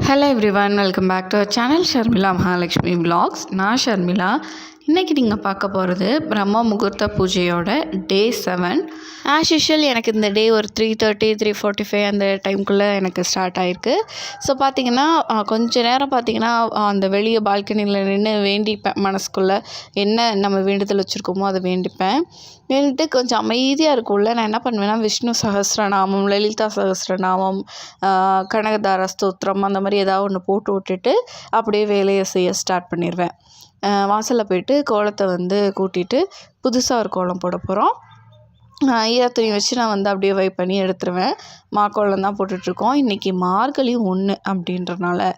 Hello everyone, welcome back to our channel Sharmila Mahalakshmi vlogs. நான் ஷர்மிளா. இன்றைக்கி நீங்கள் பார்க்க போகிறது பிரம்ம முகூர்த்த பூஜையோட டே 7. ஆஸ் யூஷுவல் எனக்கு இந்த டே ஒரு 3:30 3:45 அந்த டைமுக்குள்ளே எனக்கு ஸ்டார்ட் ஆகிருக்கு. ஸோ பார்த்திங்கன்னா கொஞ்ச நேரம் பார்த்திங்கன்னா அந்த வெளியே பால்கனியில் நின்று வேண்டிப்பேன். மனசுக்குள்ளே என்ன நம்ம வேண்டுதல் வச்சுருக்கோமோ அதை வேண்டிப்பேன். வேண்டிட்டு கொஞ்சம் அமைதியாக இருக்கும்ல, நான் என்ன பண்ணுவேன்னா விஷ்ணு சஹஸ்ரநாமம், லலிதா சஹஸ்ரநாமம், கனகதார ஸ்தோத்திரம் அந்த மாதிரி ஏதாவது ஒன்று போட்டு விட்டுட்டு அப்படியே வேலையை செய்ய ஸ்டார்ட் பண்ணிடுவேன். வாசலில் போய்ட்டு கோலத்தை கூட்டிட்டு புதுசாக ஒரு கோலம் போட போகிறோம். ஈரத்துணி வச்சு நான் அப்படியே வைப் பண்ணி எடுத்துருவேன். மாக்கோலம் தான் போட்டுட்ருக்கோம். இன்றைக்கி மார்கழி 1 அப்படின்றனால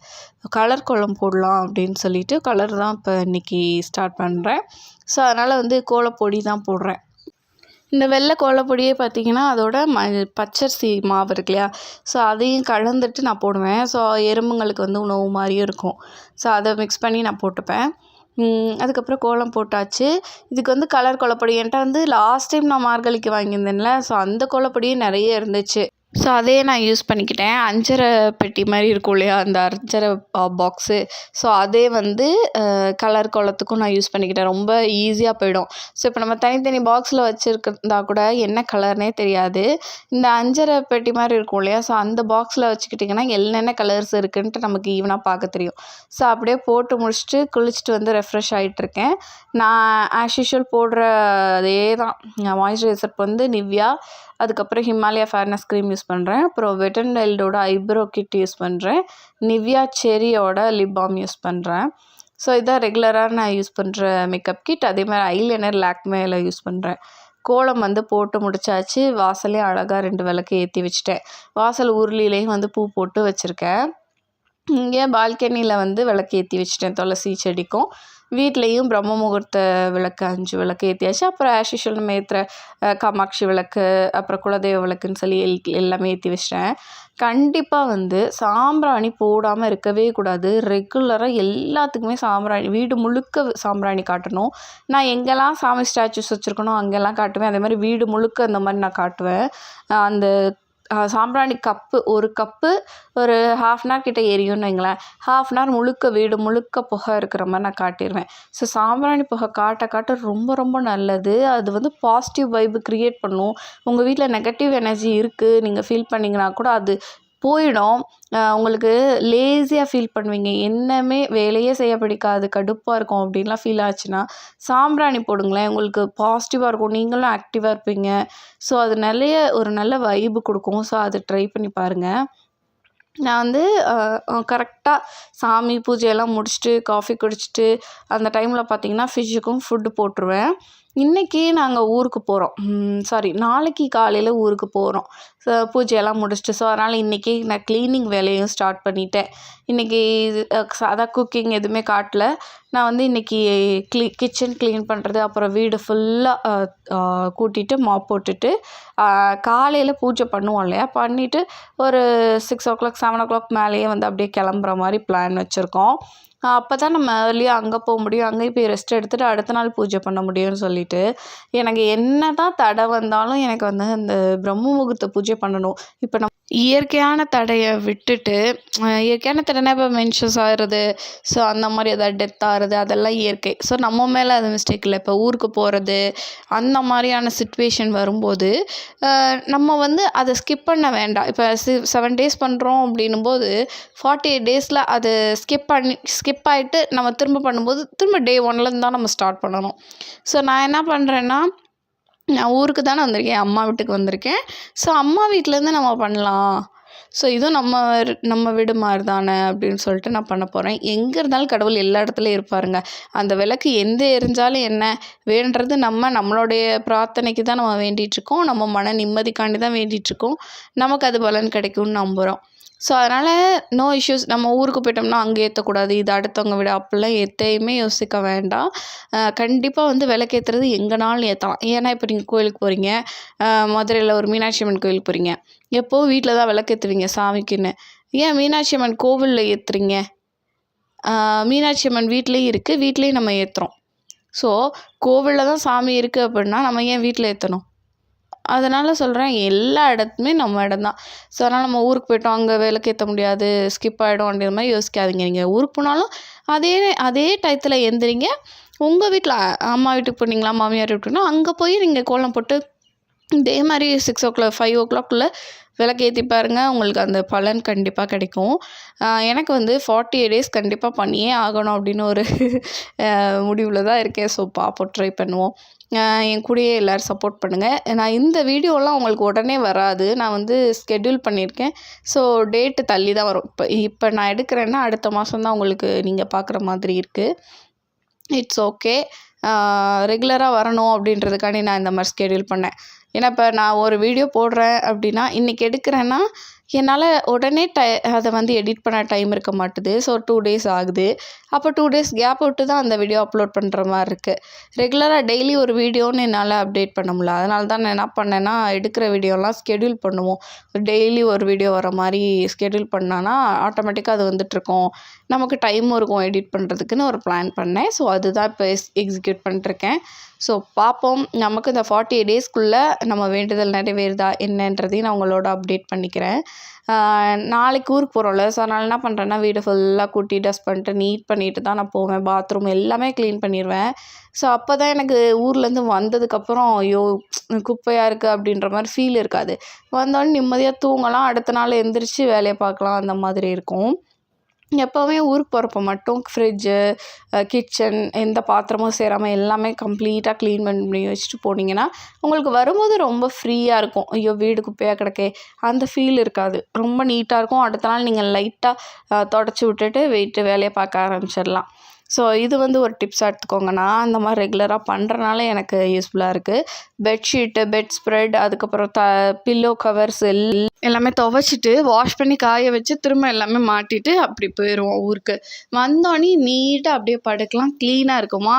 கலர் கோலம் போடலாம் அப்படின்னு சொல்லிட்டு கலர் தான் இப்போ இன்றைக்கி ஸ்டார்ட் பண்ணுறேன். ஸோ அதனால் கோலப்பொடி தான் போடுறேன். இந்த வெள்ளை கோலப்பொடியே பார்த்திங்கன்னா அதோட பச்சரிசி மாவு இருக்கு இல்லையா, ஸோ அதையும் கலந்துட்டு நான் போடுவேன். ஸோ எறும்புங்களுக்கு உணவு மாதிரியும் இருக்கும். ஸோ அதை மிக்ஸ் பண்ணி நான் போட்டுப்பேன். அதுக்கப்புறம் கோலம் போட்டாச்சு. இதுக்கு கலர் கோலப்பொடி என்கிட்ட லாஸ்ட் டைம் நான் மார்கழிக்கு வாங்கியிருந்தேன்ல, ஸோ அந்த கோலப்பொடியும் நிறைய இருந்துச்சு. ஸோ அதையே நான் யூஸ் பண்ணிக்கிட்டேன். அஞ்சரை பெட்டி மாதிரி இருக்கும் இல்லையா, அந்த அஞ்சரை பாக்ஸு, ஸோ அதே கலர் கோலத்துக்கும் நான் யூஸ் பண்ணிக்கிட்டேன். ரொம்ப ஈஸியாக போயிடும். ஸோ இப்போ நம்ம தனித்தனி பாக்ஸில் வச்சுருந்தா கூட என்ன கலர்னே தெரியாது. இந்த அஞ்சரை பெட்டி மாதிரி இருக்கும் இல்லையா, ஸோ அந்த பாக்ஸில் வச்சுக்கிட்டிங்கன்னா என்னென்ன கலர்ஸ் இருக்குன்ட்டு நமக்கு ஈவனாக பார்க்க தெரியும். ஸோ அப்படியே போட்டு முடிச்சுட்டு குளிச்சுட்டு ரெஃப்ரெஷ் ஆகிட்டுருக்கேன். நான் ஆஸ் யூஷுவல் போடுற அதே தான் மாய்ஸ்சரைசருக்கு நிவ்யா, அதுக்கப்புறம் ஹிமாலயா ஃபேர்னஸ் க்ரீம் யூஸ் பண்ணுறேன். அப்புறம் வெட் அண்ட் வைல்டோட ஐப்ரோ கிட் யூஸ் பண்ணுறேன். நிவ்யா செரியோட லிப் பாம் யூஸ் பண்ணுறேன். ஸோ இதான் ரெகுலராக நான் யூஸ் பண்ணுற மேக்கப் கிட். அதே மாதிரி ஐலைனர் லாக்மேல யூஸ் பண்ணுறேன். கோலம் போட்டு முடிச்சாச்சு. வாசலையும் அழகாக 2 விளக்கு ஏற்றி வச்சுட்டேன். வாசல் உருளிலையும் பூ போட்டு வச்சுருக்கேன். இங்கே பால்கனியில் விளக்கு ஏற்றி வச்சுட்டேன். துளசி செடிக்கும் வீட்லேயும் பிரம்ம முகூர்த்த விளக்கு 5 விளக்கு ஏற்றியாச்சு. அப்புறம் ஆஸ் யூஷுவல் நம்ம ஏற்றுற காமாட்சி விளக்கு, அப்புறம் குலதெய்வ விளக்குன்னு சொல்லி எல்லாமே ஏற்றி வச்சிட்டேன். கண்டிப்பாக சாம்பிராணி போடாமல் இருக்கவே கூடாது. ரெகுலராக எல்லாத்துக்குமே சாம்பிராணி, வீடு முழுக்க சாம்பிராணி காட்டணும். நான் எங்கெல்லாம் சாமி ஸ்டாச்சுஸ் வச்சுருக்கணும் அங்கெல்லாம் காட்டுவேன். அதே மாதிரி வீடு முழுக்க அந்த மாதிரி நான் காட்டுவேன். அந்த சாம்பிராணி ஒரு கப்பு ஒரு 1/2 அன் ஹவர் கிட்ட எரியும்னு வைங்களேன். 1/2 அன் ஹவர் முழுக்க வீடு முழுக்க புகை இருக்கிற மாதிரி நான் காட்டிடுவேன். ஸோ சாம்பிராணி புகை காட்ட ரொம்ப ரொம்ப நல்லது. அது பாசிட்டிவ் வைப்பு க்ரியேட் பண்ணும். உங்கள் வீட்டில் நெகட்டிவ் எனர்ஜி இருக்குது நீங்கள் ஃபீல் பண்ணிங்கன்னா கூட அது போயிடும். உங்களுக்கு லேசியாக ஃபீல் பண்ணுவீங்க, என்னமே வேலையே செய்ய பிடிக்காது, கடுப்பாக இருக்கும் அப்படின்லாம் ஃபீல் ஆச்சுன்னா சாம்பிராணி போடுங்களேன். உங்களுக்கு பாசிட்டிவாக இருக்கும், நீங்களும் ஆக்டிவாக இருப்பீங்க. ஸோ அது ஒரு நல்ல வைப்பு கொடுக்கும். ஸோ அதை ட்ரை பண்ணி பாருங்கள். நான் கரெக்டாக சாமி பூஜையெல்லாம் முடிச்சுட்டு காஃபி குடிச்சிட்டு அந்த டைமில் பார்த்திங்கன்னா ஃபிஷ்ஷுக்கும் ஃபுட்டு போட்டுருவேன். இன்றைக்கி நாங்கள் ஊருக்கு போகிறோம். நாளைக்கு காலையில் ஊருக்கு போகிறோம். ஸோ பூஜையெல்லாம் முடிச்சுட்டு, ஸோ அதனால் இன்றைக்கி நான் க்ளீனிங் வேலையும் ஸ்டார்ட் பண்ணிட்டேன். இன்றைக்கி அதான் குக்கிங் எதுவுமே காட்டல. நான் இன்றைக்கி கிச்சன் க்ளீன் பண்ணுறது, அப்புறம் வீடு ஃபுல்லாக கூட்டிகிட்டு மாப் போட்டுட்டு காலையில் பூஜை பண்ணுவோம் இல்லையா, பண்ணிவிட்டு ஒரு 6 o'clock 7 o'clock மேலேயே அப்படியே கிளம்புற மாதிரி பிளான் வச்சுருக்கோம். அப்போ தான் நம்ம ஏர்லியாக அங்கே போக முடியும், அங்கேயும் போய் ரெஸ்ட் எடுத்துகிட்டு அடுத்த நாள் பூஜை பண்ண முடியும்னு சொல்லிட்டு, எனக்கு என்ன தான் தடை வந்தாலும் எனக்கு இந்த பிரம்ம முகூர்த்த பூஜை பண்ணணும். இப்போ நம்ம இயற்கையான தடையை விட்டுட்டு, இயற்கையான தடைனா இப்போ மென்சஸ் ஆகிறது, ஸோ அந்த மாதிரி எதாவது டெத் ஆகிறது அதெல்லாம் இயற்கை. ஸோ நம்ம மேலே அது மிஸ்டேக் இல்லை. இப்போ ஊருக்கு போகிறது அந்த மாதிரியான சிச்சுவேஷன் வரும்போது நம்ம அதை ஸ்கிப் பண்ண வேண்டாம். இப்போ 7 days பண்ணுறோம் அப்படின்னும்போது 48 daysல அது ஸ்கிப் ஆகிட்டு நம்ம திரும்ப பண்ணும்போது திரும்ப day 1லேருந்து தான் நம்ம ஸ்டார்ட் பண்ணணும். ஸோ நான் என்ன பண்ணுறேன்னா, நான் ஊருக்கு தானே வந்திருக்கேன், அம்மா வீட்டுக்கு வந்திருக்கேன். ஸோ அம்மா வீட்டிலேருந்து நம்ம பண்ணலாம். ஸோ இதுவும் நம்ம வீடு மாதிரி தானே அப்படின்னு சொல்லிட்டு நான் பண்ண போகிறேன். எங்கே இருந்தாலும் கடவுள் எல்லா இடத்துலையும் இருப்பாருங்க. அந்த விளக்கு எரிஞ்சாலும் என்ன, வேண்டுறது நம்மளுடைய பிரார்த்தனைக்கு தான் நம்ம வேண்டிகிட்ருக்கோம். நம்ம மன நிம்மதிக்காண்டி தான் வேண்டிகிட்ருக்கோம். நமக்கு அது பலன் கிடைக்கும்னு நம்புகிறோம். ஸோ அதனால் நோ இஷ்யூஸ். நம்ம ஊருக்கு போயிட்டோம்னா அங்கே ஏற்றக்கூடாது, இது அடுத்தவங்க வீடு அப்படிலாம் எதையுமே யோசிக்க வேண்டாம். கண்டிப்பாக விளக்கேற்றுறது எங்கேனாலும் ஏற்றலாம். ஏன்னா இப்போ நீங்கள் கோயிலுக்கு போகிறீங்க, மதுரையில் ஒரு மீனாட்சி அம்மன் கோயிலுக்கு போகிறீங்க, எப்போவும் வீட்டில் தான் விளக்கேற்றுவீங்க சாமிக்குன்னு. ஏன் மீனாட்சி அம்மன் கோவிலில் ஏற்றுறீங்க? மீனாட்சி அம்மன் வீட்லேயும் இருக்குது, வீட்லேயும் நம்ம ஏற்றுறோம். ஸோ கோவிலில் தான் சாமி இருக்குது அப்படின்னா நம்ம ஏன் வீட்டில் ஏற்றணும்? அதனால் சொல்கிறேன், எல்லா இடத்துமே நம்ம இடம் தான். ஸோ அதனால் நம்ம ஊருக்கு போய்ட்டோம், அங்கே விளக்கேற்ற முடியாது, ஸ்கிப் ஆகிடும் அப்படின்ற மாதிரி யோசிக்காதீங்க. நீங்கள் ஊருக்கு போனாலும் அதே அதே டயத்தில் எந்திரிங்க. உங்கள் வீட்டில் அம்மா வீட்டுக்கு போனீங்களா, மாமியார் வீட்டுக்குன்னா அங்கே போய் நீங்கள் கோலம் போட்டு இதே மாதிரி 6 o'clock 5 o'clock விளக்கேற்றி பாருங்கள். உங்களுக்கு அந்த பலன் கண்டிப்பாக கிடைக்கும். எனக்கு வந்து 48 days கண்டிப்பாக பண்ணியே ஆகணும் அப்படின்னு ஒரு முடிவில் தான் இருக்கேன். ஸோ பார்ப்போம், ட்ரை பண்ணுவோம். என் கூடயே எல்லோரும் சப்போர்ட் பண்ணுங்கள். நான் இந்த வீடியோலாம் உங்களுக்கு உடனே வராது. நான் வந்து ஸ்கெட்யூல் பண்ணியிருக்கேன். ஸோ டேட்டு தள்ளி தான் வரும். இப்போ நான் எடுக்கிறேன்னா அடுத்த மாதம் தான் உங்களுக்கு நீங்கள் பார்க்குற மாதிரி இருக்குது. It's okay. ரெகுலராக வரணும் அப்படின்றதுக்காண்டி நான் இந்த மாதிரி ஸ்கெட்யூல் பண்ணேன். ஏன்னா இப்போ நான் ஒரு வீடியோ போடுறேன் அப்படின்னா இன்றைக்கி எடுக்கிறேன்னா என்னால் உடனே அதை வந்து எடிட் பண்ண டைம் இருக்க மாட்டுது. ஸோ 2 days ஆகுது. அப்போ 2 days கேப் விட்டு தான் அந்த வீடியோ அப்லோட் பண்ணுற மாதிரி இருக்குது. ரெகுலராக டெய்லி ஒரு வீடியோன்னு என்னால் அப்டேட் பண்ண முடியல. அதனால தான் நான் என்ன பண்ணேன்னா, எடுக்கிற வீடியோலாம் ஸ்கெட்யூல் பண்ணுவோம். டெய்லி ஒரு வீடியோ வர மாதிரி ஸ்கெட்யூல் பண்ணான்னா ஆட்டோமேட்டிக்காக அது வந்துட்டுருக்கோம். நமக்கு டைமும் இருக்கும் எடிட் பண்ணுறதுக்குன்னு ஒரு பிளான் பண்ணேன். ஸோ அதுதான் இப்போ எக்ஸிக்யூட் பண்ணிட்டுருக்கேன். ஸோ பார்ப்போம், நமக்கு இந்த 48 daysக்குள்ளே நம்ம வேண்டுதல் நிறைவேறுதா என்னன்றதையும் நான் உங்களோட அப்டேட் பண்ணிக்கிறேன். நாளைக்கு ஊருக்கு போகிறோம்ல, ஸோ அதனால் என்ன பண்ணுறேன்னா, வீடு ஃபுல்லாக கூட்டி டஸ்ட் பண்ணிட்டு நீட் பண்ணிட்டு தான் நான் போவேன். பாத்ரூம் எல்லாமே க்ளீன் பண்ணிடுவேன். ஸோ அப்போ தான் எனக்கு ஊர்லேருந்து வந்ததுக்கப்புறம் ஐயோ குப்பையாக இருக்குது அப்படின்ற மாதிரி ஃபீல் இருக்காது. வந்தோடனே நிம்மதியாக தூங்கலாம், அடுத்த நாள் எந்திரிச்சு வேலையை பார்க்கலாம், அந்த மாதிரி இருக்கும். எப்போவுமே ஊருக்கு போகிறப்ப மட்டும் ஃப்ரிட்ஜு, கிச்சன் எந்த பாத்திரமும் சேராமல் எல்லாமே கம்ப்ளீட்டாக க்ளீன் பண்ணி வச்சுட்டு போனீங்கன்னா உங்களுக்கு வரும்போது ரொம்ப ஃப்ரீயாக இருக்கும். ஐயோ வீடு குப்பையாக கிடக்கே அந்த ஃபீல் இருக்காது. ரொம்ப நீட்டாக இருக்கும். அடுத்த நாள் நீங்கள் லைட்டாக தொடச்சி விட்டுட்டு வேலையை பார்க்க ஆரம்பிச்சிடலாம். ஸோ இது வந்து ஒரு டிப்ஸாக எடுத்துக்கோங்க. நான் அந்த மாதிரி ரெகுலராக பண்ணுறனால எனக்கு யூஸ்ஃபுல்லாக இருக்குது. பெட்ஷீட்டு, பெட் ஸ்ப்ரெட், அதுக்கப்புறம் பில்லோ கவர்ஸ் எல்லாமே துவைச்சிட்டு வாஷ் பண்ணி காய வச்சு திரும்ப எல்லாமே மாட்டிட்டு அப்படி போயிடுவோம் ஊருக்கு. வந்தோடனே நீட்டாக அப்படியே படுக்கலாம், க்ளீனாக இருக்குமா.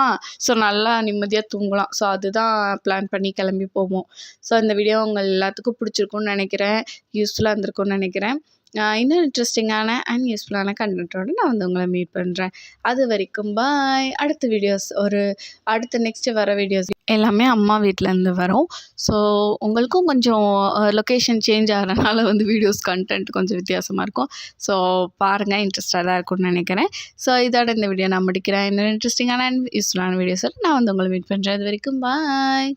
ஸோ நல்லா நிம்மதியாக தூங்கலாம். ஸோ அதுதான் பிளான் பண்ணி கிளம்பி போவோம். ஸோ இந்த வீடியோ உங்கள் எல்லாத்துக்கும் பிடிச்சிருக்குன்னு நினைக்கிறேன், யூஸ்ஃபுல்லாக இருந்திருக்கும்னு நினைக்கிறேன். இன்னும் இன்ட்ரெஸ்டிங்கான அண்ட் யூஸ்ஃபுல்லான கண்டென்ட்டோடு நான் வந்து உங்களை மீட் பண்ணுறேன். அது வரைக்கும் பாய். அடுத்த வீடியோஸ் நெக்ஸ்ட்டு வர வீடியோஸ் எல்லாமே அம்மா வீட்டிலேருந்து வரும். ஸோ உங்களுக்கும் கொஞ்சம் லொக்கேஷன் சேஞ்ச் ஆகிறனால வந்து வீடியோஸ் கண்டென்ட் கொஞ்சம் வித்தியாசமாக இருக்கும். ஸோ பாருங்கள், இன்ட்ரெஸ்டாக இருக்கும்னு நினைக்கிறேன். ஸோ இதோட இந்த வீடியோ நான் முடிக்கிறேன். இன்னும் இன்ட்ரெஸ்டிங்கான அண்ட் யூஸ்ஃபுல்லான வீடியோஸில் நான் வந்து உங்களை மீட் பண்ணுறேன். அது வரைக்கும் பாய்.